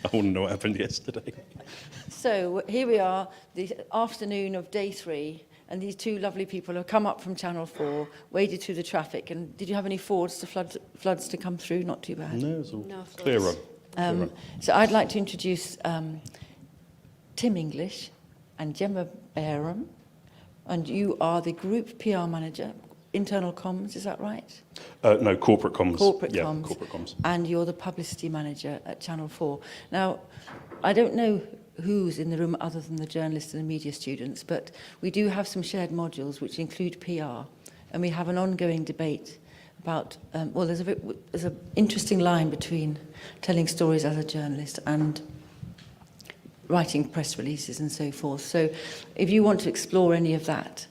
I want to know what happened yesterday. So here we are, the afternoon of day 3, and these two lovely people have come up from Channel 4, waded through the traffic. And did you have any floods to come through? Not too bad. No, it's all clear run. So I'd like to introduce Tim English and Gemma Barham, and you are the Group PR Manager, Internal Comms, is that right? No, Corporate Comms. Corporate yeah, Comms. Corporate Comms. And you're the Publicity Manager at Channel 4. Now, I don't know who's in the room other than the journalists and the media students, but we do have some shared modules which include PR, and we have an ongoing debate about, well, there's an interesting line between telling stories as a journalist and writing press releases and so forth. So if you want to explore any of that,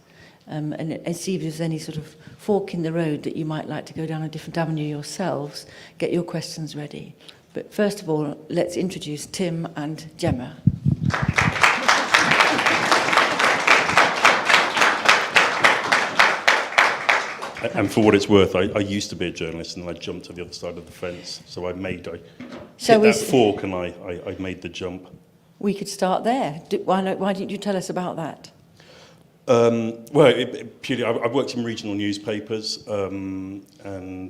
and see if there's any sort of fork in the road that you might like to go down a different avenue yourselves, get your questions ready. But first of all, let's introduce Tim and Gemma. And for what it's worth, I used to be a journalist and I jumped to the other side of the fence. So I hit that fork and I made the jump. We could start there. Why didn't you tell us about that? Purely, I've worked in regional newspapers, and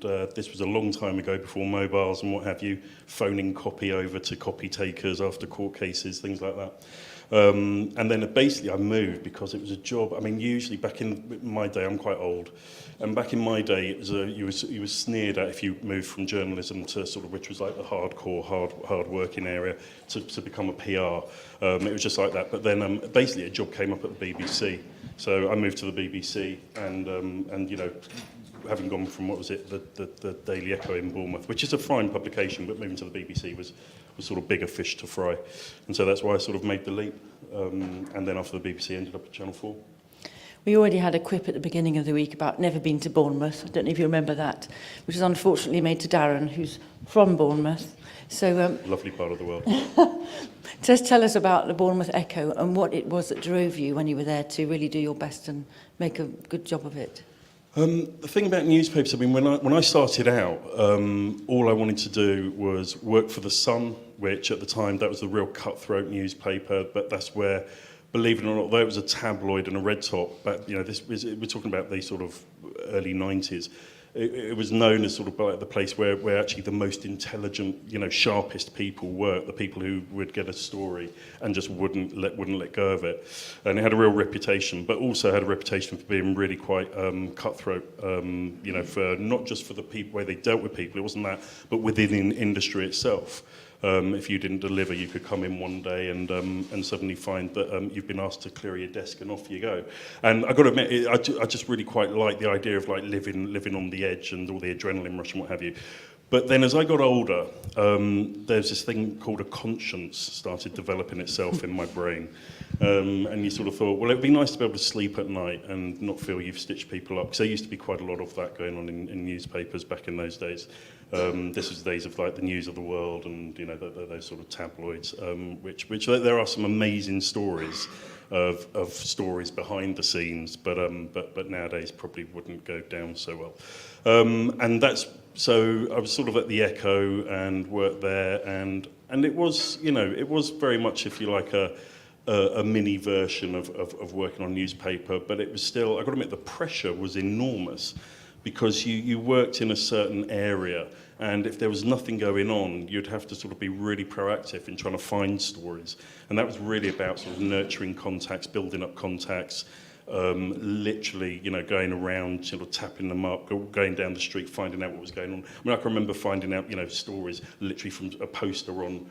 this was a long time ago, before mobiles and what have you, phoning copy over to copy takers after court cases, things like that. And then basically I moved because it was a job. I mean, usually back in my day, I'm quite old, and back in my day, it was you were sneered at if you moved from journalism to sort of, which was like the hardcore, hard working area, to become a PR. It was just like that. But then basically a job came up at the BBC. So I moved to the BBC, and you know, having gone from, what was it, the Daily Echo in Bournemouth, which is a fine publication, but moving to the BBC was sort of bigger fish to fry. And so that's why I sort of made the leap. And then after the BBC, ended up at Channel 4. We already had a quip at the beginning of the week about never been to Bournemouth. I don't know if you remember that, which was unfortunately made to Darren, who's from Bournemouth. So lovely part of the world. Just tell us about the Bournemouth Echo and what it was that drove you when you were there to really do your best and make a good job of it. The thing about newspapers, I mean, when I started out, all I wanted to do was work for The Sun, which at the time, that was the real cutthroat newspaper, but that's where, believe it or not, although it was a tabloid and a red top, but you know, we're talking about the sort of early 90s, it was known as sort of like the place where actually the most intelligent, you know, sharpest people worked, the people who would get a story and just wouldn't let go of it. And it had a real reputation, but also had a reputation for being really quite cutthroat, you know, for not just for the people, where they dealt with people, it wasn't that, but within industry itself. If you didn't deliver, you could come in one day and suddenly find that you've been asked to clear your desk and off you go. And I've got to admit, I just really quite like the idea of like living on the edge and all the adrenaline rush and what have you. But then as I got older, there's this thing called a conscience started developing itself in my brain. And you sort of thought, well, it would be nice to be able to sleep at night and not feel you've stitched people up. Because there used to be quite a lot of that going on in newspapers back in those days. This was the days of like the News of the World and, you know, those sort of tabloids, which there are some amazing stories of stories behind the scenes, but nowadays probably wouldn't go down so well. And that's, so I was sort of at the Echo and worked there, and it was, you know, it was very much, if you like, a mini version of working on newspaper, but it was still, I've got to admit, the pressure was enormous because you worked in a certain area, and if there was nothing going on, you'd have to sort of be really proactive in trying to find stories. And that was really about sort of nurturing contacts, building up contacts, literally, you know, going around, sort of tapping them up, going down the street, finding out what was going on. I mean, I can remember finding out, you know, stories literally from a poster on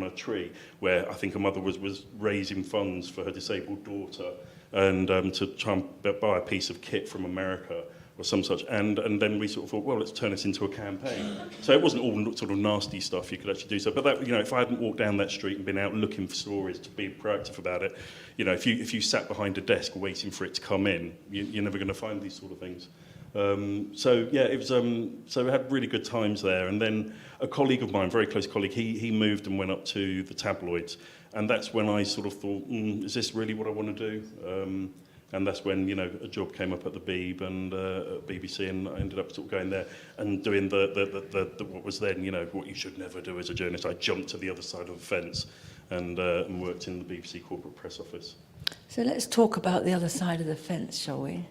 a tree, where I think a mother was raising funds for her disabled daughter, and to try and buy a piece of kit from America or some such, and then we sort of thought, well, let's turn this into a campaign. So it wasn't all sort of nasty stuff, you could actually do so, but that, you know, if I hadn't walked down that street and been out looking for stories, to be proactive about it, you know, if you sat behind a desk waiting for it to come in, you're never going to find these sort of things. So yeah, it was. So we had really good times there, and then a colleague of mine, very close colleague, he moved and went up to the tabloids, and that's when I sort of thought, is this really what I want to do? And that's when, you know, a job came up at the Beeb and at BBC, and I ended up sort of going there and doing the what was then, you know, what you should never do as a journalist. I jumped to the other side of the fence and worked in the BBC corporate press office. So let's talk about the other side of the fence, shall we?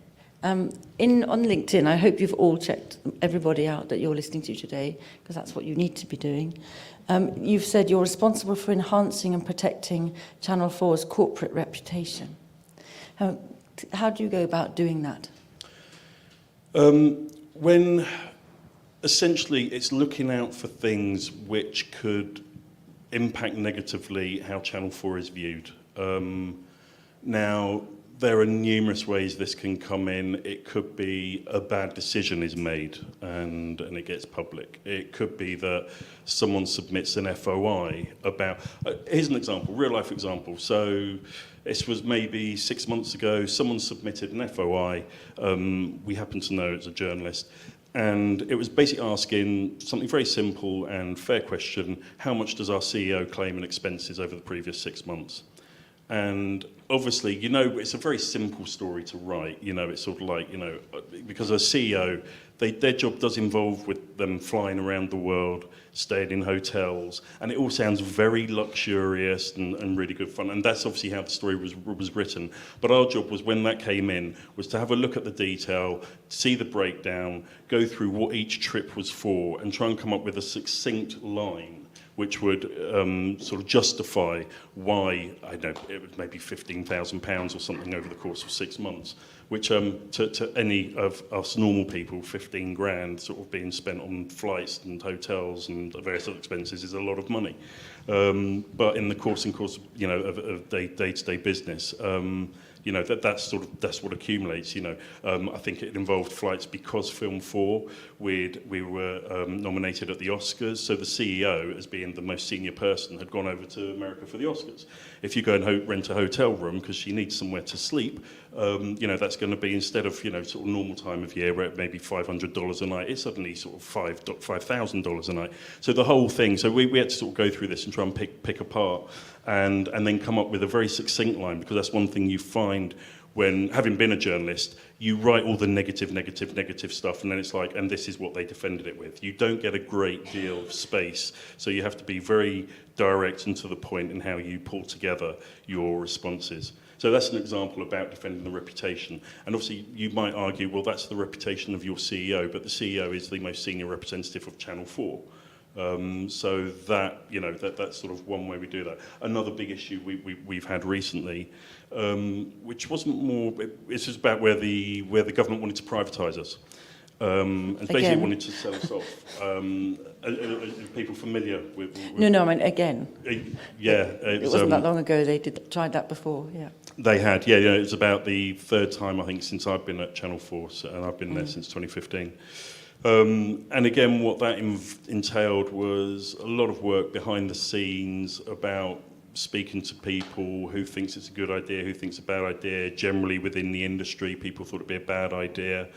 On LinkedIn, I hope you've all checked everybody out that you're listening to today, because that's what you need to be doing. You've said you're responsible for enhancing and protecting Channel 4's corporate reputation. How do you go about doing that? When essentially it's looking out for things which could impact negatively how Channel 4 is viewed. Now, there are numerous ways this can come in. It could be a bad decision is made and it gets public. It could be that someone submits an FOI about... here's an example, real-life example. So this was maybe 6 months ago. Someone submitted an FOI. We happen to know it's a journalist. And it was basically asking something very simple and fair question: how much does our CEO claim in expenses over the previous 6 months? And obviously, you know, it's a very simple story to write. You know, it's sort of like, you know, because a CEO, their job does involve with them flying around the world, staying in hotels, and it all sounds very luxurious and really good fun. And that's obviously how the story was written. But our job was, when that came in, was to have a look at the detail, see the breakdown, go through what each trip was for, and try and come up with a succinct line which would sort of justify why, I don't know, it was maybe £15,000 or something over the course of 6 months, which to any of us normal people, 15 grand sort of being spent on flights and hotels and various other expenses is a lot of money. But in the course, you know, of day-to-day business, you know, that's what accumulates. You know, I think it involved flights because Film 4, we were nominated at the Oscars, so the CEO, as being the most senior person, had gone over to America for the Oscars. If you go and rent a hotel room because she needs somewhere to sleep, you know, that's going to be, instead of, you know, sort of normal time of year where it may be $500 a night, it's suddenly sort of $5,000 a night. So the whole thing. So we had to sort of go through this and try and pick apart and then come up with a very succinct line, because that's one thing you find when, having been a journalist, you write all the negative stuff, and then it's like, and this is what they defended it with. You don't get a great deal of space, so you have to be very direct and to the point in how you pull together your responses. So that's an example about defending the reputation. And obviously, you might argue, well, that's the reputation of your CEO, but the CEO is the most senior representative of Channel 4. So that, you know, that's sort of one way we do that. Another big issue we've had recently, which wasn't more, it's just about where the government wanted to privatise us. And basically wanted to sell us off. Are people familiar with No, I mean, again. Yeah. It wasn't that long ago. They tried that before, yeah. They had, yeah. It was about the third time, I think, since I've been at Channel 4, and I've been there since 2015. And again, what that entailed was a lot of work behind the scenes about speaking to people who thinks it's a good idea, who thinks it's a bad idea. Generally within the industry, people thought it'd be a bad idea.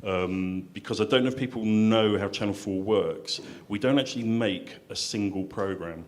Because I don't know if people know how Channel 4 works. We don't actually make a single programme.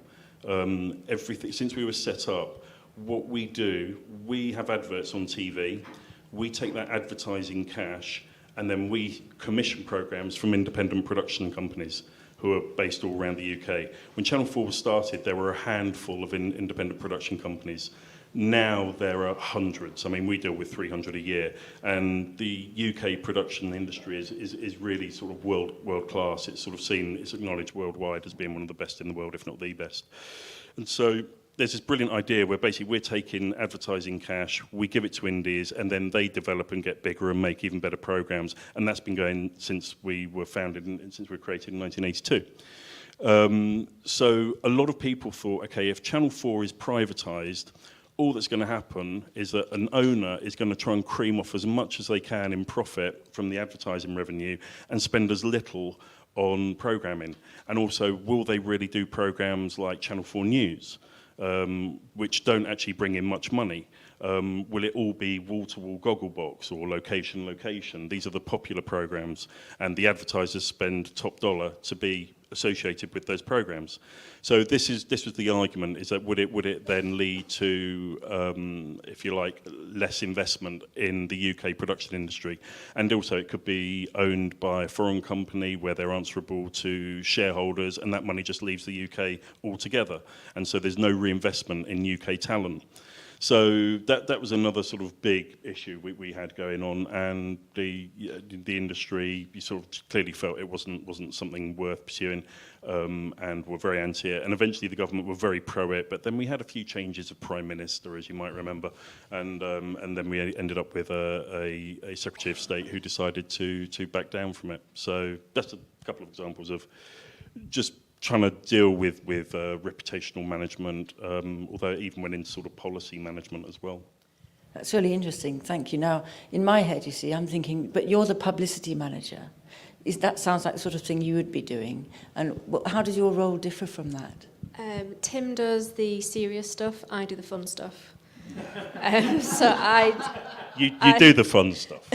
Everything, since we were set up, what we do, we have adverts on TV, we take that advertising cash, and then we commission programmes from independent production companies who are based all around the UK. When Channel 4 was started, there were a handful of independent production companies. Now there are hundreds. I mean, we deal with 300 a year, and the UK production industry is really sort of world class. It's sort of seen, it's acknowledged worldwide as being one of the best in the world, if not the best. And so there's this brilliant idea where basically we're taking advertising cash, we give it to indies, and then they develop and get bigger and make even better programs. And that's been going since we were founded, since we were created in 1982. So a lot of people thought, okay, if Channel 4 is privatised, all that's going to happen is that an owner is going to try and cream off as much as they can in profit from the advertising revenue and spend as little on programming. And also, will they really do programs like Channel 4 News, which don't actually bring in much money? Will it all be wall-to-wall Gogglebox or Location? These are the popular programs, and the advertisers spend top dollar to be associated with those programs. So this was the argument: is that would it then lead to, if you like, less investment in the UK production industry, and also it could be owned by a foreign company where they're answerable to shareholders, and that money just leaves the UK altogether, and so there's no reinvestment in UK talent. So that was another sort of big issue we had going on, and the industry, you sort of clearly felt it wasn't something worth pursuing, and were very anti it. And eventually the government were very pro it, but then we had a few changes of prime minister, as you might remember, and then we ended up with a Secretary of State who decided to back down from it. So that's a couple of examples of just trying to deal with reputational management, although it even went into sort of policy management as well. That's really interesting, thank you. Now, in my head, you see, I'm thinking, but you're the publicity manager. That sounds like the sort of thing you would be doing. And how does your role differ from that? Tim does the serious stuff, I do the fun stuff. You do the fun stuff.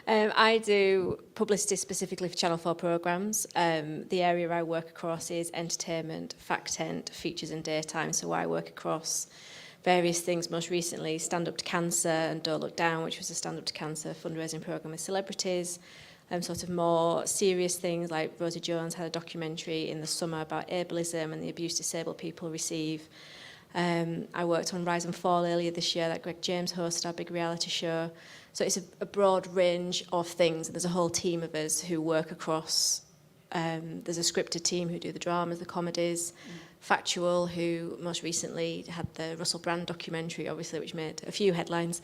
I do publicity specifically for Channel 4 programmes. The area I work across is entertainment, fact-ent, features and daytime. So I work across various things, most recently Stand Up to Cancer and Don't Look Down, which was a Stand Up to Cancer fundraising programme with celebrities. Sort of more serious things like Rosie Jones had a documentary in the summer about ableism and the abuse disabled people receive. I worked on Rise and Fall earlier this year that Greg James hosted, our big reality show. So it's a broad range of things. There's a whole team of us who work across. There's a scripted team who do the dramas, the comedies. Factual, who most recently had the Russell Brand documentary, obviously, which made a few headlines.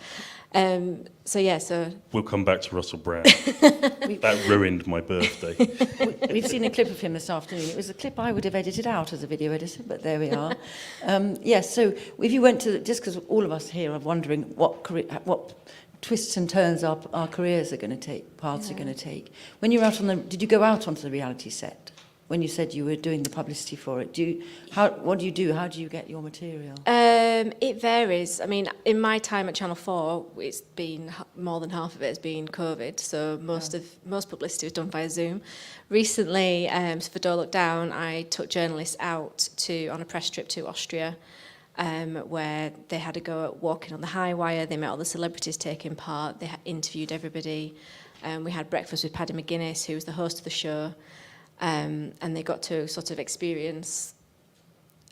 So We'll come back to Russell Brand. That ruined my birthday. We've seen a clip of him this afternoon. It was a clip I would have edited out as a video editor, but there we are. So if you went to, just because all of us here are wondering what twists and turns our careers are going to take, paths are going to take. When you're out did you go out onto the reality set? When you said you were doing the publicity for it, what do you do? How do you get your material? It varies. I mean, in my time at Channel 4, it's been more than half of it has been COVID, so most publicity was done via Zoom. Recently, for Don't Look Down, I took journalists out on a press trip to Austria, where they had to go at walking on the high wire. They met all the celebrities taking part. They interviewed everybody. We had breakfast with Paddy McGuinness, who was the host of the show. And they got to sort of experience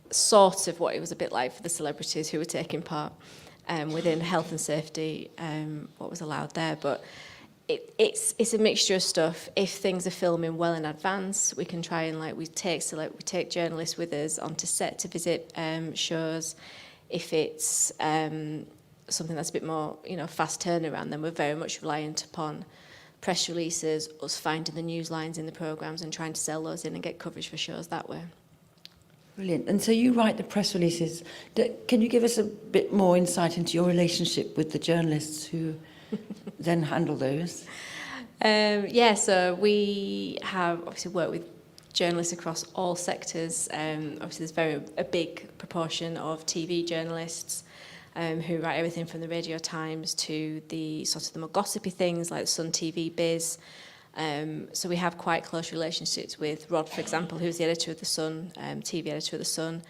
sort of what it was a bit like for the celebrities who were taking part within health and safety, what was allowed there. But it's a mixture of stuff. If things are filming well in advance, we can try and we take journalists with us onto set to visit shows. If it's something that's a bit more fast turnaround, then we're very much reliant upon press releases, us finding the news lines in the programmes and trying to sell those in and get coverage for shows that way. Brilliant. And so you write the press releases. Can you give us a bit more insight into your relationship with the journalists who then handle those? So we have obviously worked with journalists across all sectors. Obviously there's a big proportion of TV journalists, who write everything from the Radio Times to the sort of the more gossipy things like Sun TV Biz. So we have quite close relationships with Rod, for example, who's the editor of The Sun, TV editor of The Sun.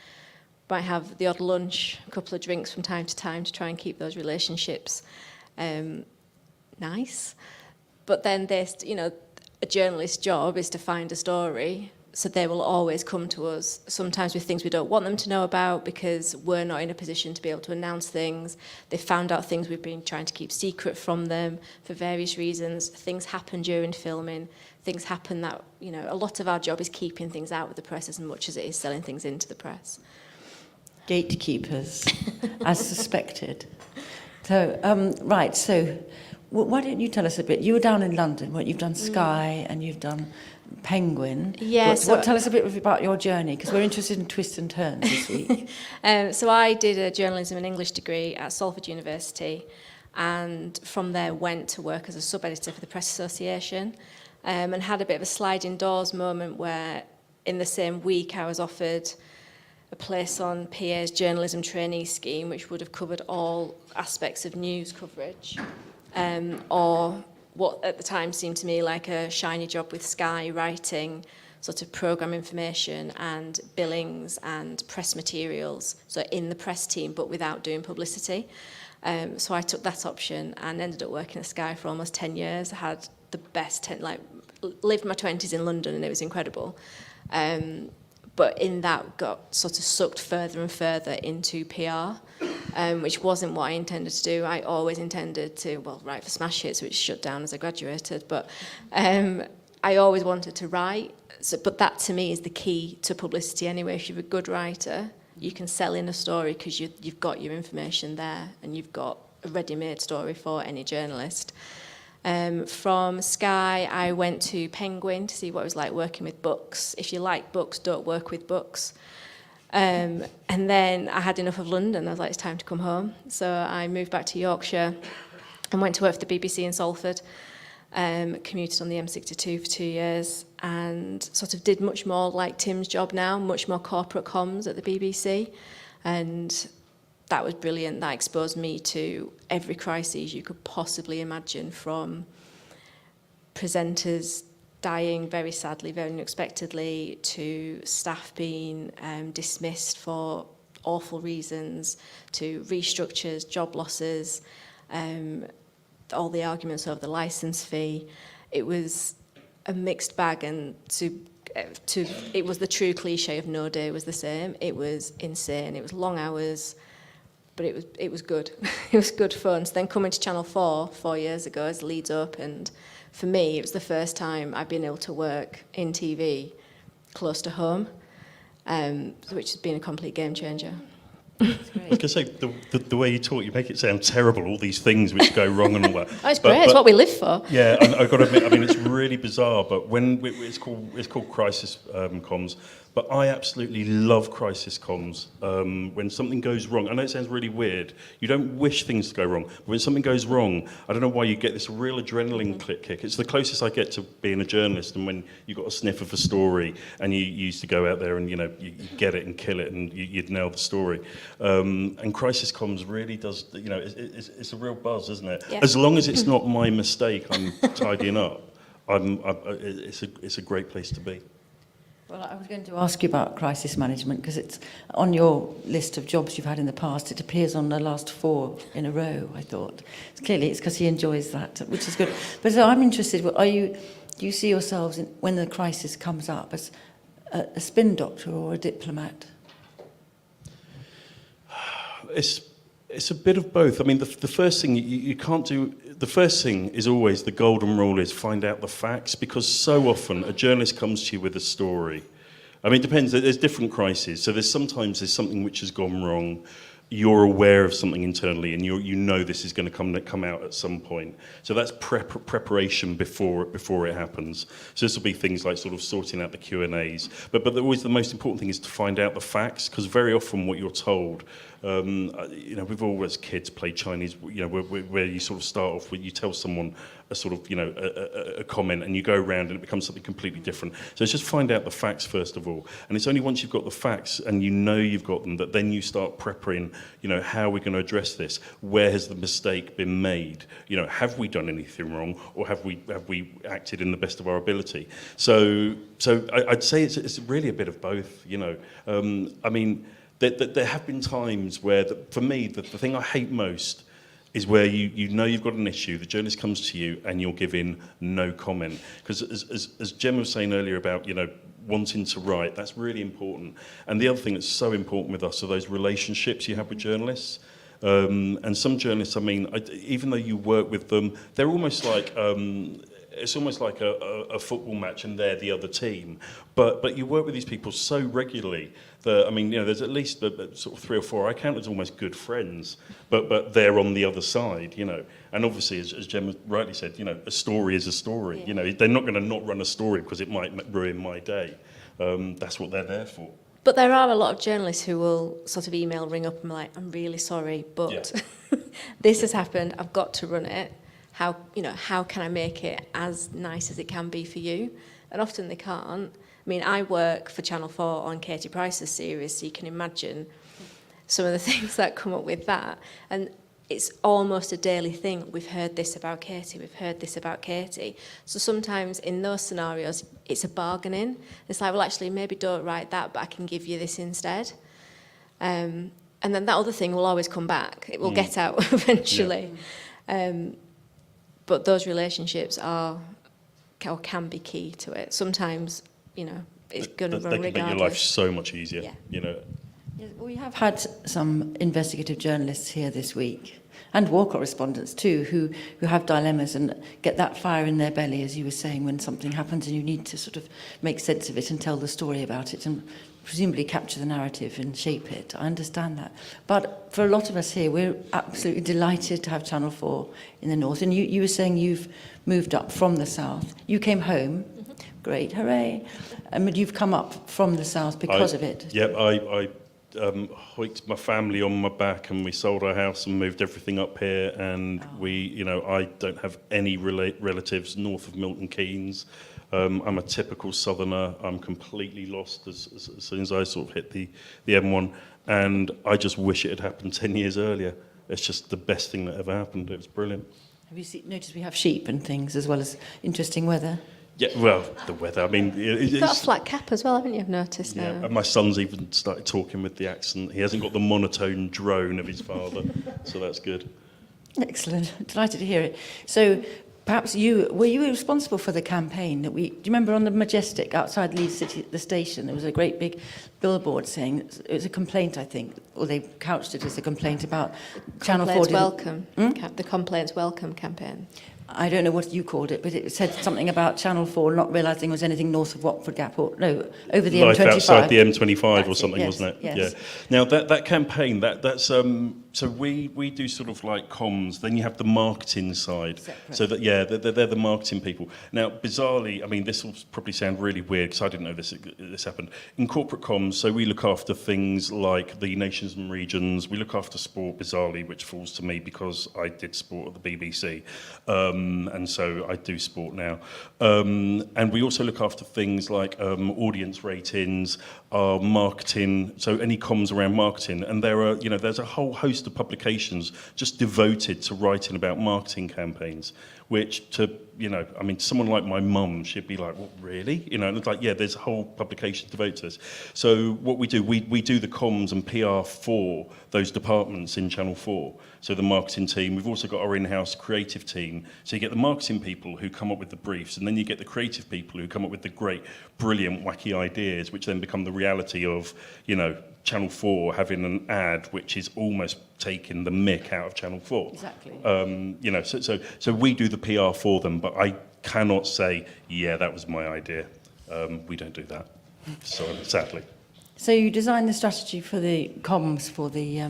Might have the odd lunch, a couple of drinks from time to time to try and keep those relationships nice. But then a journalist's job is to find a story. So they will always come to us, sometimes with things we don't want them to know about because we're not in a position to be able to announce things. They found out things we've been trying to keep secret from them for various reasons. Things happen during filming. Things happen that, a lot of our job is keeping things out with the press as much as it is selling things into the press. Gatekeepers, as suspected. So, why don't you tell us a bit? You were down in London, you've done Sky and you've done Penguin. Yeah. Tell us a bit about your journey, because we're interested in twists and turns this week. So I did a journalism and English degree at Salford University, and from there went to work as a sub-editor for the Press Association, and had a bit of a sliding doors moment where in the same week I was offered a place on PA's journalism trainee scheme, which would have covered all aspects of news coverage, or what at the time seemed to me like a shiny job with Sky, writing sort of programme information and billings and press materials, so in the press team but without doing publicity. So I took that option and ended up working at Sky for almost 10 years. I had the best, lived my 20s in London and it was incredible. But in that got sort of sucked further and further into PR, which wasn't what I intended to do. I always intended to, write for Smash Hits, which shut down as I graduated, but I always wanted to write. So, but that to me is the key to publicity anyway. If you're a good writer, you can sell in a story because you've got your information there and you've got a ready-made story for any journalist. From Sky, I went to Penguin to see what it was like working with books. If you like books, don't work with books. And then I had enough of London. I was like, it's time to come home. So I moved back to Yorkshire and went to work for the BBC in Salford. Commuted on the M62 for 2 years and sort of did much more like Tim's job now, much more corporate comms at the BBC. And that was brilliant. That exposed me to every crisis you could possibly imagine, from presenters dying very sadly, very unexpectedly, to staff being dismissed for awful reasons, to restructures, job losses, all the arguments over the licence fee. It was a mixed bag, and it was the true cliche of no day was the same. It was insane. It was long hours, but it was good. It was good fun. So then coming to Channel 4 years ago as Leeds opened, for me it was the first time I've been able to work in TV close to home, which has been a complete game changer. I was going to say, the way you talk, you make it sound terrible, all these things which go wrong and all that. Oh, it's great, it's what we live for. Yeah, I've got to admit, I mean, it's really bizarre, but when it's called crisis comms, but I absolutely love crisis comms. When something goes wrong, I know it sounds really weird, you don't wish things to go wrong, but when something goes wrong, I don't know why you get this real adrenaline kick. It's the closest I get to being a journalist, and when you got a sniff of a story and you used to go out there and you get it and kill it and you'd nail the story. And crisis comms really does, it's a real buzz, isn't it? Yeah. As long as it's not my mistake, I'm tidying up. It's a great place to be. Well, I was going to ask you about crisis management because it's on your list of jobs you've had in the past. It appears on the last 4 in a row, I thought. Clearly, it's because he enjoys that, which is good. But so I'm interested, do you see yourselves, when the crisis comes up, as a spin doctor or a diplomat? It's a bit of both. I mean, the first thing you can't do. The first thing is always, the golden rule is find out the facts, because so often a journalist comes to you with a story. I mean, it depends. There's different crises. So there's something which has gone wrong. You're aware of something internally, and you know this is going to come out at some point. So that's preparation before it happens. So this will be things like sort of sorting out the Q&As. But always the most important thing is to find out the facts, because very often what you're told. We've all as kids played Chinese, where you sort of start off with, you tell someone a sort of, a comment, and you go around and it becomes something completely different. So it's just find out the facts first of all. And it's only once you've got the facts and you've got them, that then you start preparing, how we're going to address this. Where has the mistake been made? Have we done anything wrong, or have we acted in the best of our ability? So I'd say it's really a bit of both, I mean, there have been times where, for me, the thing I hate most is where you've got an issue, the journalist comes to you and you're giving no comment. Because as Gemma was saying earlier about, wanting to write, that's really important. And the other thing that's so important with us are those relationships you have with journalists. And some journalists, I mean, even though you work with them, they're almost like... it's almost like a football match and they're the other team. But you work with these people so regularly that, I mean, there's at least sort of 3 or 4 I count as almost good friends, but they're on the other side, And obviously, as Gemma rightly said, a story is a story. Yeah. They're not going to not run a story because it might ruin my day. That's what they're there for. But there are a lot of journalists who will sort of ring up and be like, I'm really sorry, but this has happened, I've got to run it. How can I make it as nice as it can be for you? And often they can't. I mean, I work for Channel 4 on Katie Price's series, so you can imagine some of the things that come up with that. And it's almost a daily thing. We've heard this about Katie, we've heard this about Katie. So sometimes in those scenarios, it's a bargaining. It's like, well, actually, maybe don't write that, but I can give you this instead. And then that other thing will always come back. It will get out eventually. Yeah. But those relationships are, or can be key to it. Sometimes, you know, it's going to run regardless. They can make your life so much easier, you know. Yes, we have had some investigative journalists here this week, and war correspondents too, who have dilemmas and get that fire in their belly, as you were saying, when something happens and you need to sort of make sense of it and tell the story about it and presumably capture the narrative and shape it. I understand that. But for a lot of us here, we're absolutely delighted to have Channel 4 in the north. And you were saying you've moved up from the south. You came home. Mm-hmm. Great, hooray. But you've come up from the south because of it. Yep, I hoiked my family on my back and we sold our house and moved everything up here, and I don't have any relatives north of Milton Keynes. I'm a typical southerner. I'm completely lost as soon as I sort of hit the M1, and I just wish it had happened 10 years earlier. It's just the best thing that ever happened. It was brilliant. Have you noticed we have sheep and things as well as interesting weather? Yeah, well, the weather, I mean... You've got a flat cap as well, haven't you? I've noticed now. And my son's even started talking with the accent. He hasn't got the monotone drone of his father, so that's good. Excellent. Delighted to hear it. So perhaps were you responsible for the campaign that do you remember on the Majestic outside Leeds City, the station, there was a great big billboard saying, it was a complaint, I think, or they couched it as a complaint about Channel 4. The Complaints Welcome campaign. I don't know what you called it, but it said something about Channel 4 not realising there was anything north of Watford Gap, or no, over the Life M25. outside the M25 That's or something, yes, wasn't it? Yes. Yeah. Now that campaign, that's so we do sort of like comms. Then you have the marketing side. Separate. So that they're the marketing people. Now, bizarrely, I mean, this will probably sound really weird because I didn't know this happened. In corporate comms, so we look after things like the nations and regions. We look after sport, bizarrely, which falls to me because I did sport at the BBC, and so I do sport now. And we also look after things like audience ratings, marketing. So any comms around marketing, and there's a whole host of publications just devoted to writing about marketing campaigns, which someone like my mum, she'd be like, what, really? And it's like, yeah, there's a whole publication devoted to this. So what we do, we do the comms and PR for those departments in Channel 4. So the marketing team, we've also got our in-house creative team. So you get the marketing people who come up with the briefs, and then you get the creative people who come up with the great, brilliant, wacky ideas, which then become the reality of, Channel 4 having an ad which is almost taking the mick out of Channel 4. Exactly. So we do the PR for them, but I cannot say, yeah, that was my idea. We don't do that, sadly. So you designed the strategy for the comms for the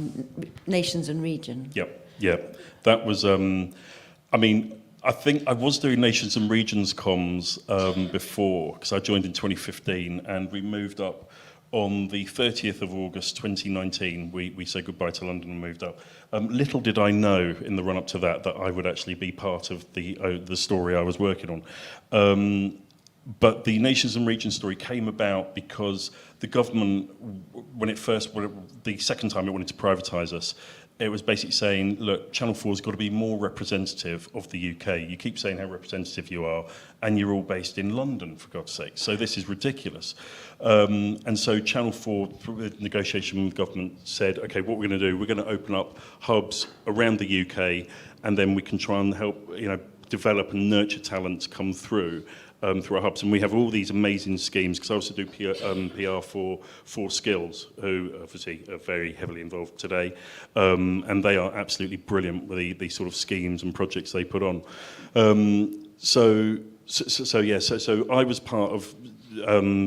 nations and region. Yep. That was, I think I was doing nations and regions comms before, because I joined in 2015, and we moved up on the 30th of August 2019. We said goodbye to London and moved up. Little did I know in the run-up to that I would actually be part of the story I was working on. But the Nations and Regions story came about because the government, the second time it wanted to privatise us, it was basically saying, look, Channel 4's got to be more representative of the UK. You keep saying how representative you are, and you're all based in London, for God's sake. So this is ridiculous. And so Channel 4, through the negotiation with government, said, OK, what we're going to do, we're going to open up hubs around the UK, and then we can try and help develop and nurture talent to come through our hubs. And we have all these amazing schemes, because I also do PR for Skills, who obviously are very heavily involved today. And they are absolutely brilliant with the sort of schemes and projects they put on. So I was part of,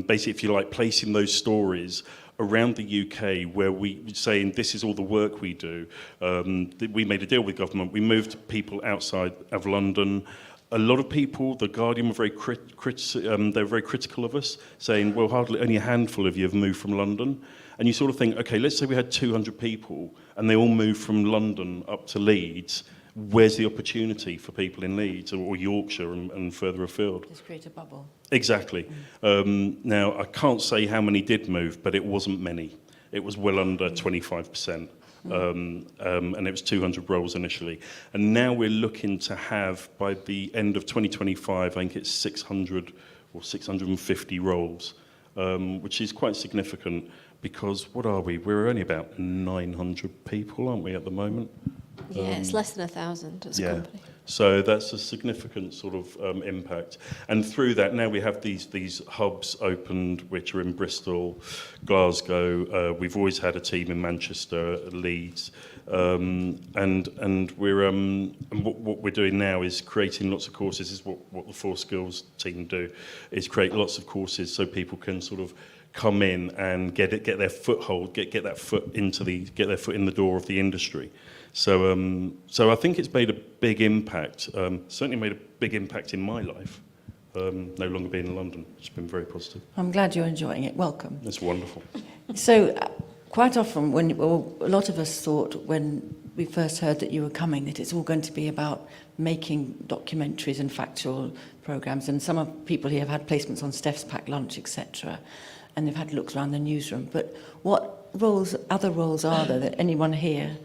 basically, if you like, placing those stories around the UK, where we saying this is all the work we do. We made a deal with government. We moved people outside of London. A lot of people, The Guardian, were very they're very critical of us, saying, well, hardly only a handful of you have moved from London. And you sort of think, okay, let's say we had 200 people and they all moved from London up to Leeds. Where's the opportunity for people in Leeds or Yorkshire and further afield? Just create a bubble. Exactly. Now, I can't say how many did move, but it wasn't many. It was well under 25%. and it was 200 roles initially. And now we're looking to have, by the end of 2025, I think it's 600 or 650 roles, which is quite significant because what are we? We're only about 900 people, aren't we, at the moment? Yeah, it's less than 1,000 as a company. So that's a significant sort of impact. And through that, now we have these hubs opened, which are in Bristol, Glasgow. We've always had a team in Manchester, Leeds. And we're and what we're doing now is creating lots of courses. This is what the Four Skills team do, is create lots of courses so people can sort of come in and get their foothold, get their foot in the door of the industry. So I think it's made a big impact. Certainly made a big impact in my life. No longer being in London, it's been very positive. I'm glad you're enjoying it. Welcome. It's wonderful. So, quite often, a lot of us thought when we first heard that you were coming that it's all going to be about making documentaries and factual programmes. And some of people here have had placements on Steph's Packed Lunch, etc. And they've had looks around the newsroom. But what other roles are there that anyone here?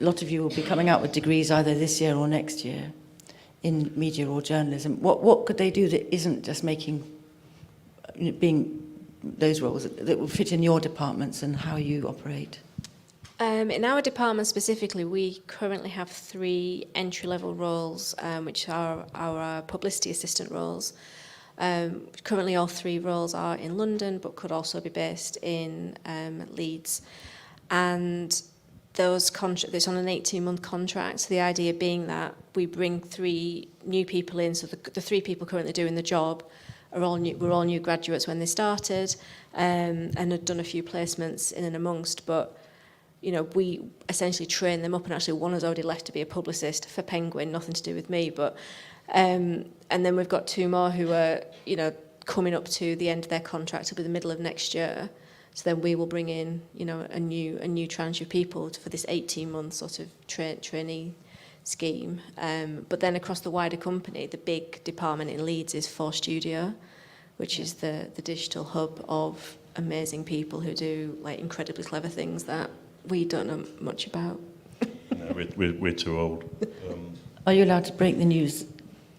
A lot of you will be coming out with degrees either this year or next year in media or journalism. What could they do that isn't just being those roles that will fit in your departments and how you operate? In our department specifically, we currently have 3 entry-level roles, which are our publicity assistant roles. Currently all 3 roles are in London, but could also be based in Leeds. And it's on an 18-month contract. So the idea being that we bring 3 new people in. So the 3 people currently doing the job were all new graduates when they started, and had done a few placements in and amongst. But we essentially train them up, and actually one has already left to be a publicist for Penguin, nothing to do with me. But and then we've got 2 more who are coming up to the end of their contract. It'll be the middle of next year. So then we will bring in, a new tranche of people for this 18-month sort of trainee scheme. But then across the wider company, the big department in Leeds is 4 Studio, which is the digital hub of amazing people who do incredibly clever things that we don't know much about. No, we're too old. Are you allowed to break the news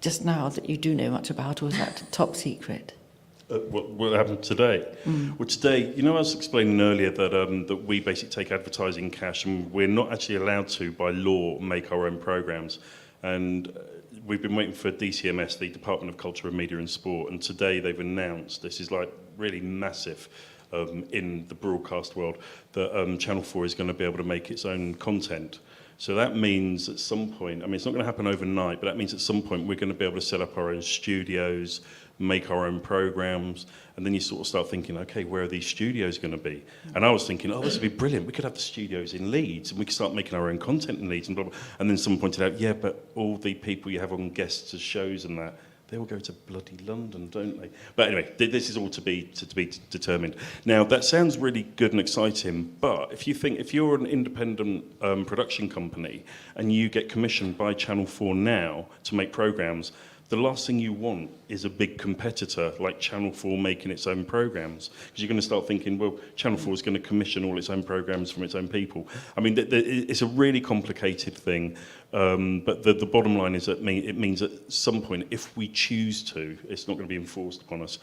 just now that you do know much about, or is that top secret? What happened today? Well, today, I was explaining earlier that we basically take advertising cash, and we're not actually allowed to, by law, make our own programmes. And we've been waiting for DCMS, the Department of Culture and Media and Sport, and today they've announced, this is really massive in the broadcast world, that Channel 4 is going to be able to make its own content. So that means at some point, it's not going to happen overnight, but that means at some point we're going to be able to set up our own studios, make our own programs, and then you sort of start thinking, okay, where are these studios going to be? And I was thinking, this would be brilliant. We could have the studios in Leeds, and we could start making our own content in Leeds, and blah, blah. And then someone pointed out, yeah, but all the people you have on guests as shows and that, they all go to bloody London, don't they? But anyway, this is all to be determined. Now, that sounds really good and exciting, but if you're an independent production company and you get commissioned by Channel 4 now to make programmes, the last thing you want is a big competitor like Channel 4 making its own programmes, because you're going to start thinking, well, Channel 4 is going to commission all its own programmes from its own people. It's a really complicated thing, but the bottom line is that it means at some point, if we choose to, it's not going to be enforced upon us.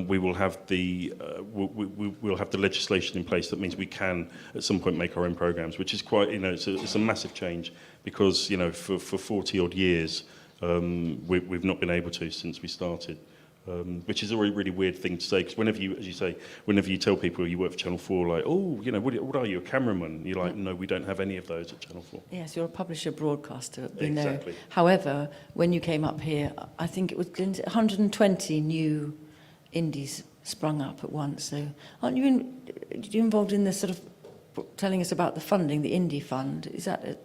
We will have we'll have the legislation in place that means we can at some point make our own programmes, which is quite it's a massive change, because for 40 odd years. We've not been able to since we started, which is a really weird thing to say, because whenever you tell people you work for Channel 4, what are you, a cameraman? You're like, no, we don't have any of those at Channel 4. Yes, you're a publisher broadcaster. Exactly. However, when you came up here, I think it was 120 new indies sprung up at once. So aren't you involved in this sort of telling us about the funding, the Indie Fund? Is that it?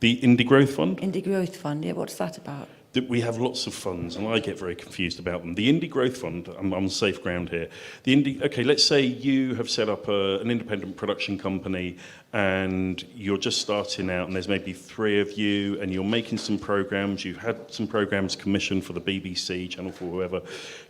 The Indie Growth Fund? Indie Growth Fund, yeah. What's that about? We have lots of funds, and I get very confused about them. The Indie Growth Fund, I'm on safe ground here. Let's say you have set up an independent production company, and you're just starting out, and there's maybe 3 of you, and you're making some programmes. You've had some programmes commissioned for the BBC, Channel 4, whoever.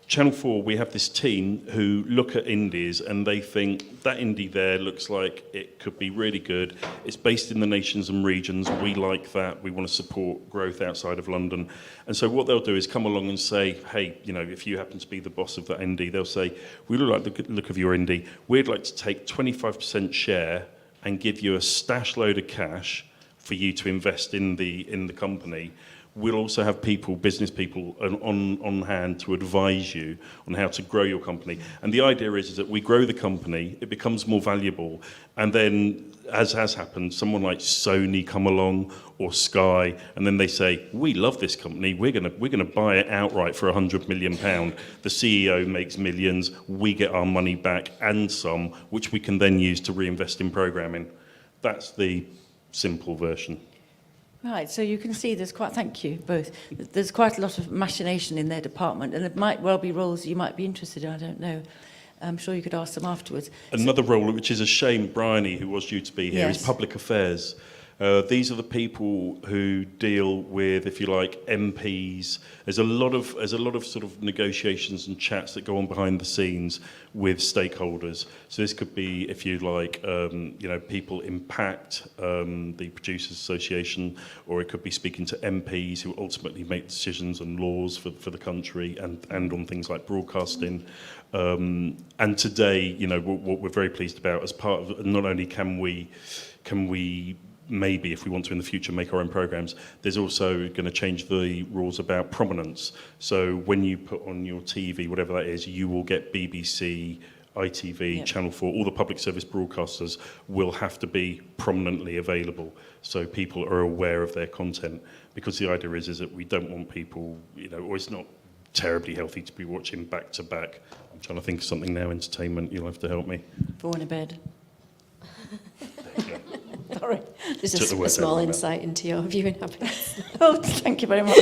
Channel 4, we have this team who look at indies and they think that indie there looks like it could be really good. It's based in the nations and regions. We like that. We want to support growth outside of London. And so what they'll do is come along and say, hey, you know, if you happen to be the boss of that indie, they'll say, we really like the look of your indie. We'd like to take 25% share and give you a stash load of cash for you to invest in the company. We'll also have business people on hand to advise you on how to grow your company. And the idea is that we grow the company, it becomes more valuable, and then, as has happened, someone like Sony come along or Sky, and then they say, we love this company, we're gonna buy it outright for £100 million. The CEO makes millions, we get our money back and some, which we can then use to reinvest in programming. That's the simple version. Right, so you can see thank you both, there's quite a lot of machination in their department, and there might well be roles you might be interested in, I don't know. I'm sure you could ask them afterwards. Another role, which is a shame, Briony, who was due to be here, Yes. is public affairs. These are the people who deal with, if you like, MPs. There's a lot of sort of negotiations and chats that go on behind the scenes with stakeholders. So this could be, if you like, people impact the Producers Association, or it could be speaking to MPs who ultimately make decisions on laws for the country and on things like broadcasting. And today, you know, what we're very pleased about as part of, not only can we maybe, if we want to in the future, make our own programs, there's also going to change the rules about prominence. So when you put on your TV, whatever that is, you will get BBC, ITV, Yep. Channel 4, all the public service broadcasters will have to be prominently available so people are aware of their content. Because the idea is that we don't want people, you know, or it's not terribly healthy to be watching back to back. I'm trying to think of something now, entertainment, you'll have to help me. Born in bed. Sorry. This Took is the a words out of small my mouth. insight into your viewing habits. Oh, thank you very much.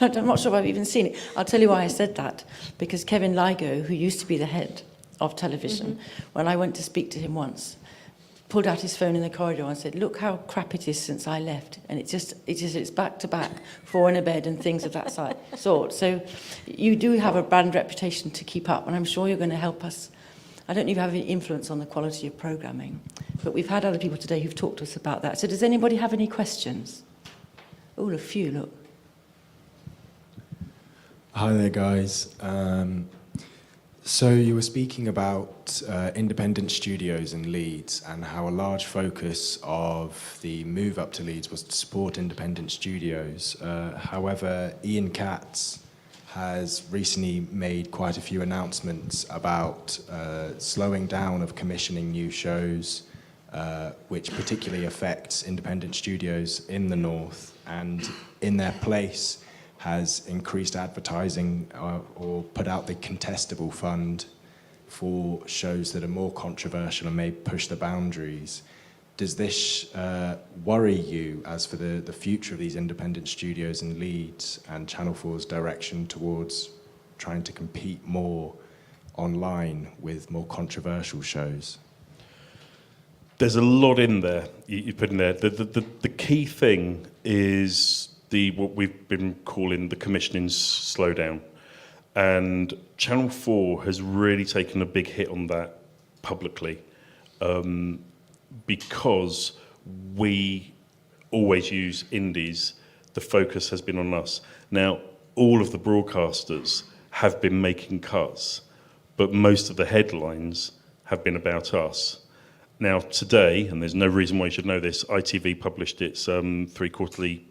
I'm not sure if I've even seen it. I'll tell you why I said that. Because Kevin Ligo, who used to be the head of television, when I went to speak to him once, pulled out his phone in the corridor and said, look how crap it is since I left. And it's back to back, 4 in a bed and things of that sort. So you do have a brand reputation to keep up, and I'm sure you're going to help us. I don't even have any influence on the quality of programming, but we've had other people today who've talked to us about that. So does anybody have any questions? Oh, a few, look. Hi there, guys. So you were speaking about independent studios in Leeds and how a large focus of the move up to Leeds was to support independent studios. However, Ian Katz has recently made quite a few announcements about slowing down of commissioning new shows, which particularly affects independent studios in the north, and in their place has increased advertising or put out the contestable fund for shows that are more controversial and may push the boundaries. Does this worry you as for the future of these independent studios in Leeds and Channel 4's direction towards trying to compete more online with more controversial shows? There's a lot in there you put in there. The key thing is what we've been calling the commissioning slowdown. And Channel 4 has really taken a big hit on that publicly. Because we always use indies, the focus has been on us. Now, all of the broadcasters have been making cuts, but most of the headlines have been about us. Now, today, and there's no reason why you should know this, ITV published its 3-quarterly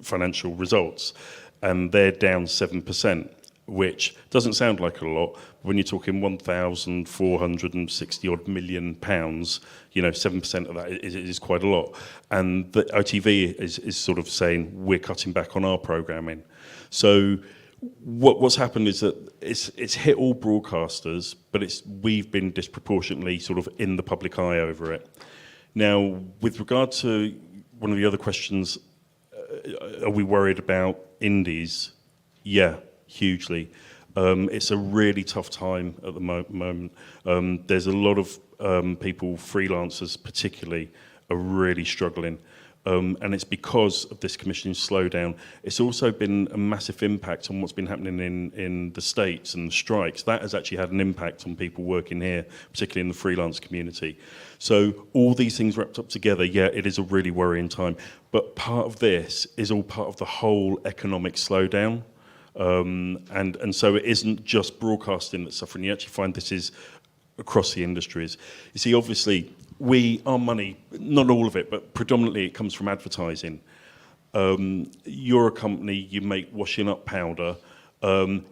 financial results, and they're down 7%. Which doesn't sound like a lot, but when you're talking £1,460 odd million, you know, 7% of that is quite a lot. And the ITV is sort of saying we're cutting back on our programming. So what's happened is that it's hit all broadcasters, but we've been disproportionately sort of in the public eye over it. Now, with regard to one of the other questions, are we worried about indies? Yeah. Hugely. It's a really tough time at the moment. There's a lot of people, freelancers particularly, are really struggling. And it's because of this commissioning slowdown. It's also been a massive impact on what's been happening in the States and the strikes. That has actually had an impact on people working here, particularly in the freelance community. So all these things wrapped up together, yeah, it is a really worrying time. But part of this is all part of the whole economic slowdown. And so it isn't just broadcasting that's suffering. You actually find this is across the industries. You see, obviously, our money, not all of it, but predominantly it comes from advertising. You're a company, you make washing up powder,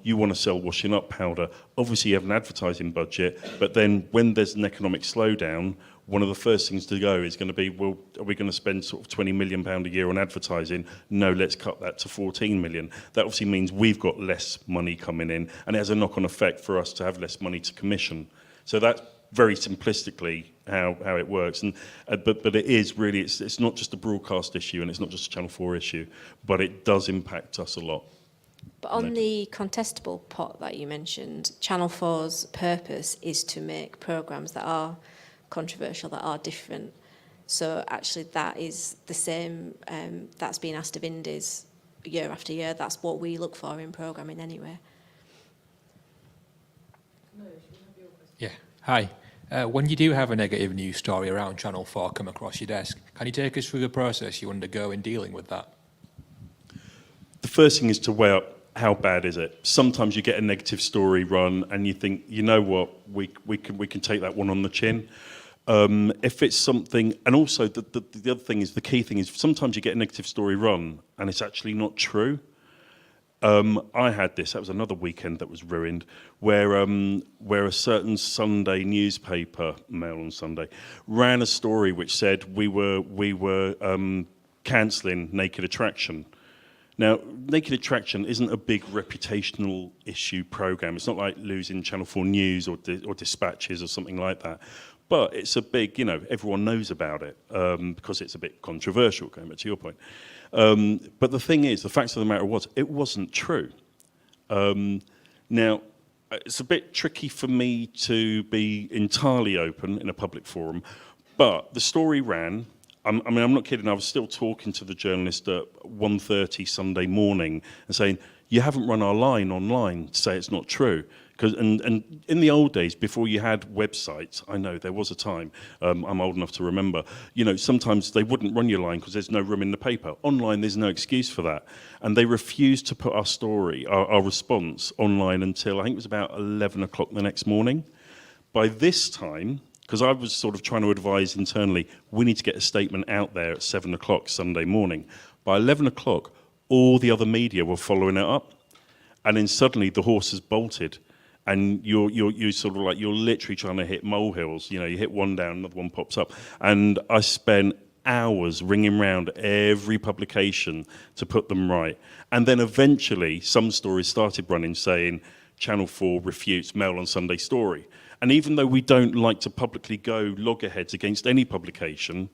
you want to sell washing up powder. Obviously you have an advertising budget, but then when there's an economic slowdown, one of the first things to go is going to be, well, are we going to spend sort of £20 million a year on advertising? No, let's cut that to 14 million. That obviously means we've got less money coming in, and it has a knock-on effect for us to have less money to commission. So that's very simplistically how it works. And but it is really, it's not just a broadcast issue, and it's not just a Channel 4 issue, but it does impact us a lot. But on the contestable pot that you mentioned, Channel 4's purpose is to make programmes that are controversial, that are different. So actually that is the same, that's being asked of indies year after year. That's what we look for in programming anyway. Yeah, hi. When you do have a negative news story around Channel 4 come across your desk, can you take us through the process you undergo in dealing with that? The first thing is to weigh up how bad is it. Sometimes you get a negative story run and you think, you know what, we can take that one on the chin. If it's something, and also the other thing is, the key thing is, sometimes you get a negative story run and it's actually not true. I had this, that was another weekend that was ruined, where a certain Sunday newspaper, Mail on Sunday, ran a story which said we were cancelling Naked Attraction. Now, Naked Attraction isn't a big reputational issue programme. It's not like losing Channel 4 News or Dispatches or something like that. But it's a big, everyone knows about it because it's a bit controversial, going back to your point. But the thing is, the fact of the matter was, it wasn't true. Now, it's a bit tricky for me to be entirely open in a public forum, but the story ran. I'm not kidding. I was still talking to the journalist at 1:30 Sunday morning and saying, you haven't run our line online to say it's not true. And in the old days, before you had websites, I know there was a time, I'm old enough to remember, sometimes they wouldn't run your line because there's no room in the paper. Online, there's no excuse for that. And they refused to put our story, our response online until I think it was about 11 o'clock the next morning. By this time, because I was sort of trying to advise internally, we need to get a statement out there at 7 o'clock Sunday morning. By 11 o'clock, all the other media were following it up. And then suddenly the horse has bolted. And you're sort of like, you're literally trying to hit molehills. You hit one down, another one pops up. And I spent hours ringing round every publication to put them right. And then eventually some stories started running saying, Channel 4 refutes Mail on Sunday story. And even though we don't like to publicly go loggerheads against any publication,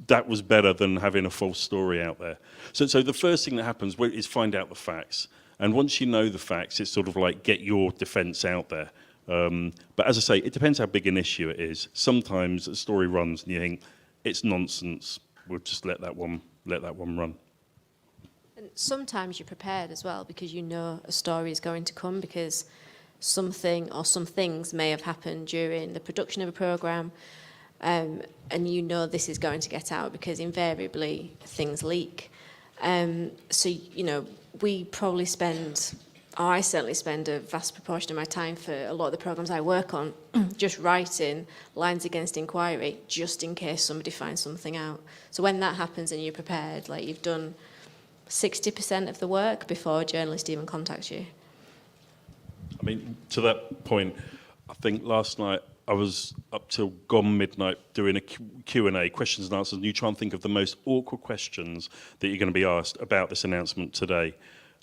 that was better than having a false story out there. So the first thing that happens is find out the facts. And once you know the facts, it's sort of like get your defence out there. But as I say, it depends how big an issue it is. Sometimes a story runs and you think, it's nonsense, we'll just let that one run. And sometimes you're prepared as well because you know a story is going to come because something or some things may have happened during the production of a programme, and you know this is going to get out because invariably things leak. So, we probably I certainly spend a vast proportion of my time for a lot of the programmes I work on just writing lines against inquiry just in case somebody finds something out. So when that happens and you're prepared, like you've done 60% of the work before a journalist even contacts you. I mean, to that point, I think last night I was up till gone midnight doing a Q&A, questions and answers, and you try and think of the most awkward questions that you're going to be asked about this announcement today.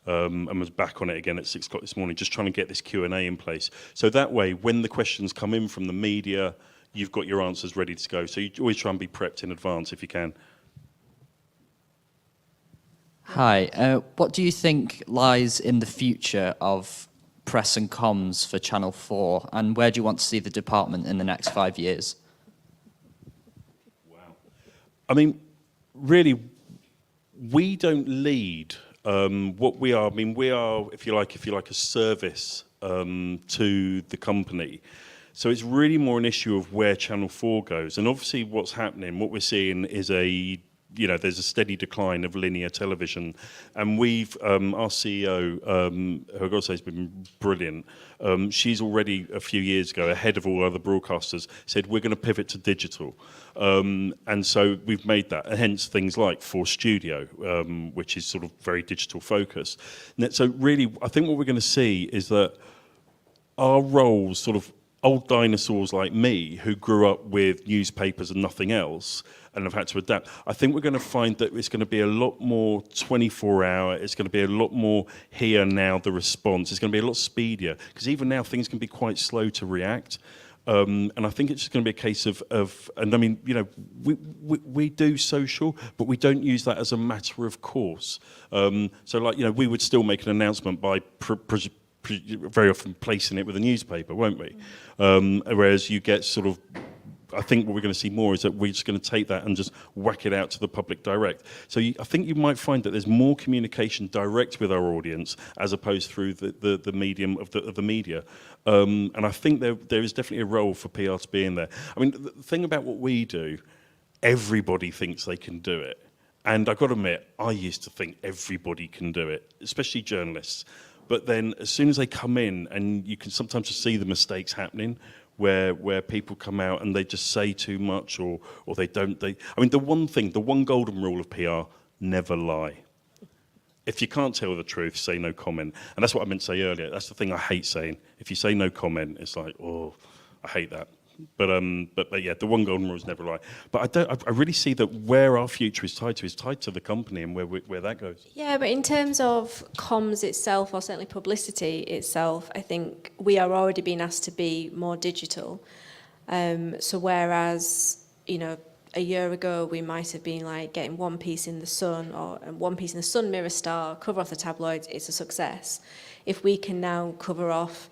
And was back on it again at 6 o'clock this morning, just trying to get this Q&A in place. So that way, when the questions come in from the media, you've got your answers ready to go. So you always try and be prepped in advance if you can. Hi, what do you think lies in the future of press and comms for Channel 4, and where do you want to see the department in the next 5 years? Wow. I mean, really, we don't lead. What we are, I mean, we are, if you like, a service to the company. So it's really more an issue of where Channel 4 goes. And obviously what's happening, what we're seeing is there's a steady decline of linear television. And we've, our CEO, who I've got to say has been brilliant, she's already a few years ago, ahead of all other broadcasters, said we're going to pivot to digital. And so we've made that, and hence things like 4 Studio, which is sort of very digital focused. So really, I think what we're going to see is that our roles, sort of old dinosaurs like me, who grew up with newspapers and nothing else, and have had to adapt, I think we're going to find that it's going to be a lot more 24-hour, it's going to be a lot more here, now, the response. It's going to be a lot speedier, because even now things can be quite slow to react. And I think it's just going to be a case of and I mean, we do social, but we don't use that as a matter of course. So like, we would still make an announcement by very often placing it with a newspaper, won't we? Whereas you get sort of, I think what we're going to see more is that we're just going to take that and just whack it out to the public direct. So I think you might find that there's more communication direct with our audience as opposed through the medium of the media. And I think there is definitely a role for PR to be in there. I mean, the thing about what we do, everybody thinks they can do it. And I've got to admit, I used to think everybody can do it, especially journalists. But then as soon as they come in, and you can sometimes just see the mistakes happening, where people come out and they just say too much, or I mean, the one golden rule of PR, never lie. If you can't tell the truth, say no comment. And that's what I meant to say earlier. That's the thing I hate saying. If you say no comment, it's like, oh, I hate that. But yeah, the one golden rule is never lie. But I really see that where our future is tied to the company and where that goes. Yeah, but in terms of comms itself, or certainly publicity itself, I think we are already being asked to be more digital. So whereas, a year ago we might have been like getting one piece in the Sun, or one piece in the Sun, Mirror Star, cover off the tabloids, it's a success. If we can now cover off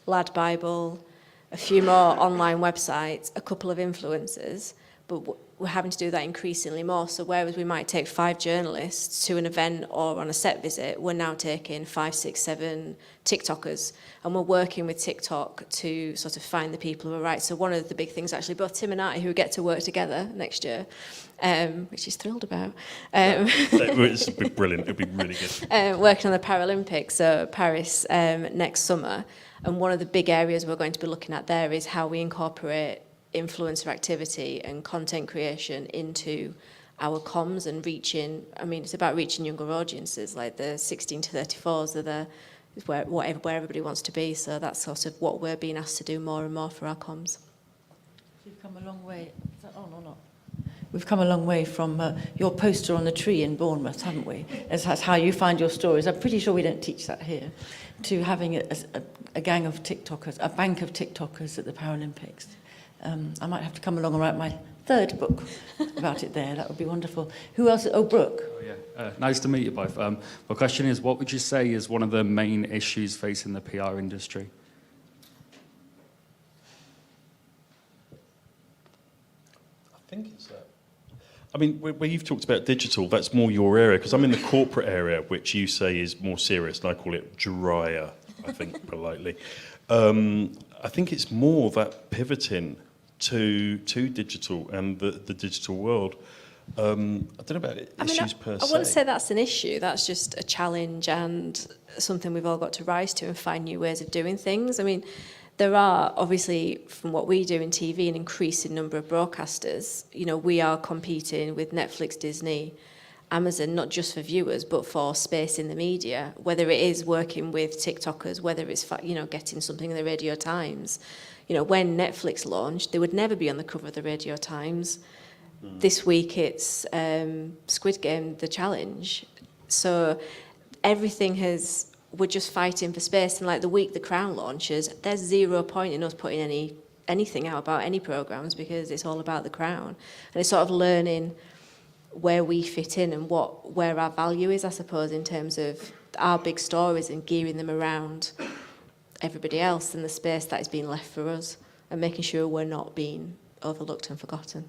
Lad Bible, a few more online websites, a couple of influencers, but we're having to do that increasingly more. So whereas we might take 5 journalists to an event or on a set visit, we're now taking 5, 6, 7 TikTokers, and we're working with TikTok to sort of find the people who are right. So one of the big things, actually, both Tim and I, who get to work together next year, which he's thrilled about. It's brilliant. It'll be really good. Working on the Paralympics, so Paris next summer. And one of the big areas we're going to be looking at there is how we incorporate influencer activity and content creation into our comms and reaching. I mean, it's about reaching younger audiences, like the 16 to 34s are where everybody wants to be. So that's sort of what we're being asked to do more and more for our comms. We've come a long way. Is that on or not? We've come a long way from your poster on the tree in Bournemouth, haven't we? That's how you find your stories. I'm pretty sure we don't teach that here. To having a gang of TikTokers, a bank of TikTokers at the Paralympics. I might have to come along and write my 3rd book about it there. That would be wonderful. Who else? Oh, Brooke. Oh, yeah. Nice to meet you both. My question is, what would you say is one of the main issues facing the PR industry? I think it's that. I mean, where you've talked about digital, that's more your area, because I'm in the corporate area, which you say is more serious, and I call it drier, I think, politely. I think it's more that pivoting to digital and the digital world. I don't know about issues per se. I wouldn't say that's an issue. That's just a challenge and something we've all got to rise to and find new ways of doing things. I mean, there are, obviously, from what we do in TV, an increasing number of broadcasters. We are competing with Netflix, Disney, Amazon, not just for viewers, but for space in the media, whether it is working with TikTokers, whether it's, getting something in the Radio Times. When Netflix launched, they would never be on the cover of the Radio Times. This week it's Squid Game, The Challenge. So everything we're just fighting for space. And like the week The Crown launches, there's 0 point in us putting anything out about any programmes, because it's all about The Crown. And it's sort of learning where we fit in and where our value is, I suppose, in terms of our big stories and gearing them around everybody else and the space that is being left for us, and making sure we're not being overlooked and forgotten.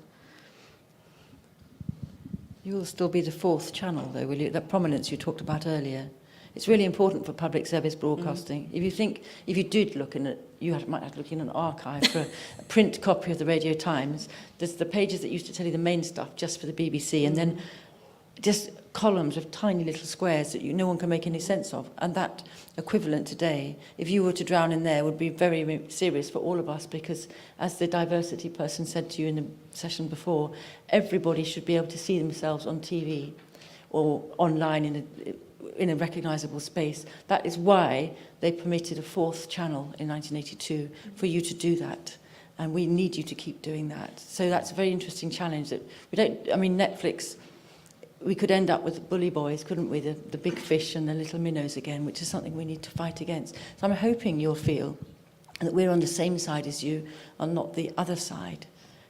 You will still be the fourth channel, though, will you? That prominence you talked about earlier. It's really important for public service broadcasting. If you did look in it, might have to look in an archive for a print copy of the Radio Times. There's the pages that used to tell you the main stuff just for the BBC, and then just columns of tiny little squares that no one can make any sense of. And that equivalent today, if you were to drown in there, would be very serious for all of us, because as the diversity person said to you in the session before, everybody should be able to see themselves on TV or online in a recognisable space. That is why they permitted a fourth channel in 1982 for you to do that. And we need you to keep doing that. So that's a very interesting challenge that Netflix, we could end up with bully boys, couldn't we? The big fish and the little minnows again, which is something we need to fight against. So I'm hoping you'll feel that we're on the same side as you and not the other side.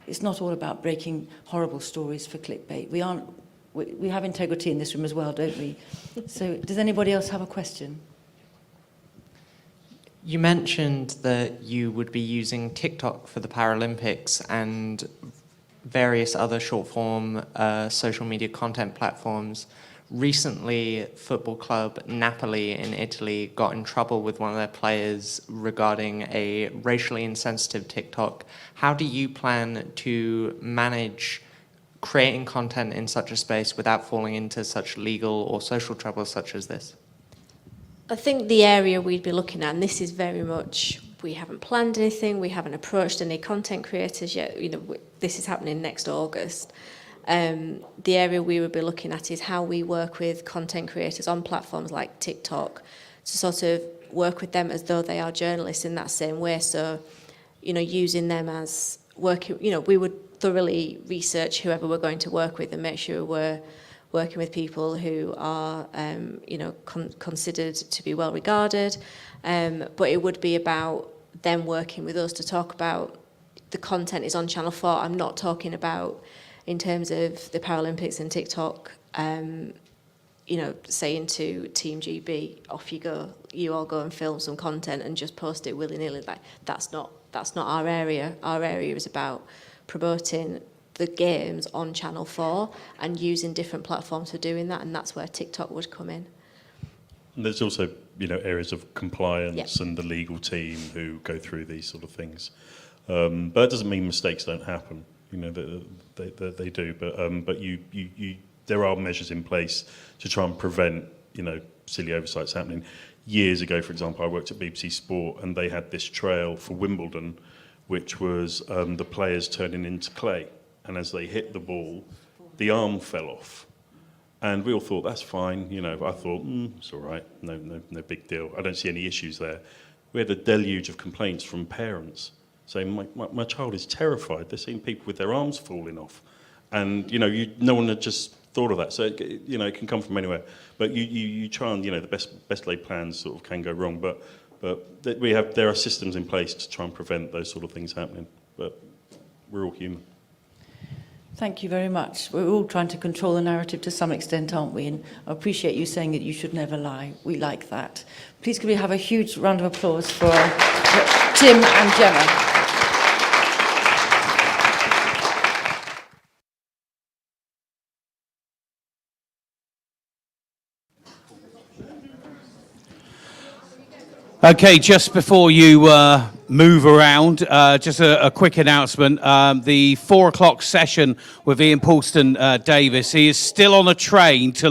It's not all about breaking horrible stories for clickbait. We have integrity in this room as well, don't we? So does anybody else have a question? You mentioned that you would be using TikTok for the Paralympics and various other short-form social media content platforms. Recently, football club Napoli in Italy got in trouble with one of their players regarding a racially insensitive TikTok. How do you plan to manage creating content in such a space without falling into such legal or social trouble such as this? I think the area we'd be looking at, and this is very much, we haven't planned anything, we haven't approached any content creators yet, this is happening next August. The area we would be looking at is how we work with content creators on platforms like TikTok to sort of work with them as though they are journalists in that same way. So, using them as working, we would thoroughly research whoever we're going to work with and make sure we're working with people who are, considered to be well regarded. But it would be about them working with us to talk about the content is on Channel 4. I'm not talking about in terms of the Paralympics and TikTok, saying to Team GB, off you go, you all go and film some content and just post it willy-nilly. Like, that's not our area. Our area is about promoting the games on Channel 4 and using different platforms for doing that, and that's where TikTok would come in. And there's also, areas of compliance and the legal team who go through these sort of things. But that doesn't mean mistakes don't happen. They do. But there are measures in place to try and prevent, silly oversights happening. Years ago, for example, I worked at BBC Sport, and they had this trail for Wimbledon, which was the players turning into clay. And as they hit the ball, the arm fell off. And we all thought, that's fine. I thought, it's all right. No big deal. I don't see any issues there. We had a deluge of complaints from parents saying, my child is terrified. They're seeing people with their arms falling off. And, no one had just thought of that. So, it can come from anywhere. But you try and, the best laid plans sort of can go wrong. But there are systems in place to try and prevent those sort of things happening. But we're all human. Thank you very much. We're all trying to control the narrative to some extent, aren't we? And I appreciate you saying that you should never lie. We like that. Please could we have a huge round of applause for Tim and Gemma. Okay, just before you move around, just a quick announcement. The 4 o'clock session with Ian Paulston Davis, he is still on a train to